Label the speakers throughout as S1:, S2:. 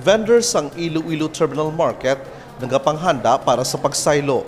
S1: Vendors ang Iloilo Terminal Market nagapanghanda para sa pagsaylo.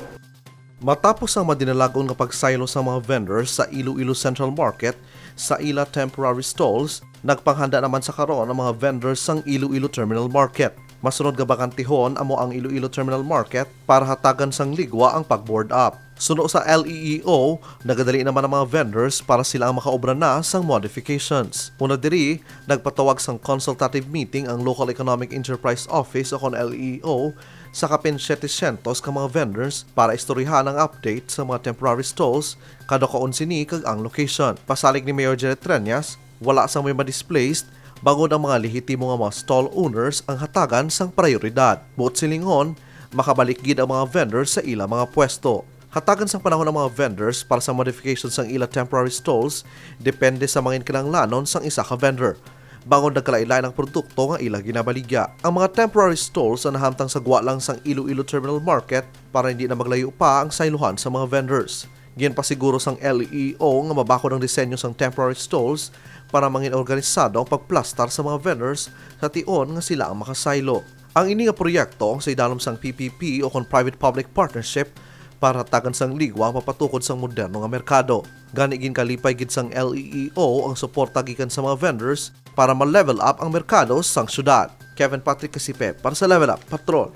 S1: Matapos ang madinalagong nga pagsaylo sa mga vendors sa Iloilo Central Market sa ila temporary stalls, nagpanghanda naman sa karon ang mga vendors sang Iloilo Terminal Market. Masunod nga bakantihon amo ang Iloilo Terminal Market para hatagan sang ligwa ang pag-board up. Suno sa LEEO, nagadali naman ang mga vendors para sila ang makaobra na sang modifications. Una diri, nagpatawag sang consultative meeting ang Local Economic Enterprise Office o kon LEEO sa kapin 700 ka mga vendors para istoryahan ang update sa mga temporary stalls kada kaon sini kag ang location. Pasalig ni Mayor Jared Treñas, wala sang may ma-displaced bangod ang mga lehitimo nga mga stall owners ang hatagan sang prioridad. Buot silingon, makabalik gid ang mga vendors sa ila mga pwesto. Hatagan sang panahon ng mga vendors para sa modifications sang ila temporary stalls depende sa mga kinahanglanon sang isa ka vendor. Bangon nagkalain-lain ang produkto nga ila ginabaligya. Ang mga temporary stalls ang nahamtang sa gwa lang sang Iloilo Terminal Market para hindi na maglayo pa ang sayluhan sa mga vendors. Giyan pa siguro sang LEO nga mabako ng disenyo sang temporary stalls para mangin organisado ang pagplastar sa mga vendors sa tion nga sila ang makasaylo. Ang ini nga proyekto sa idalom sang PPP o kon private-public partnership para hatagan sang ligwa ang papatukod sang moderno nga merkado. Gani gin kalipay gid sang LEEO ang suporta gikan sa mga vendors para ma-level up ang merkado sang syudad. Kevin Patrick Kasipe para sa Level Up Patrol.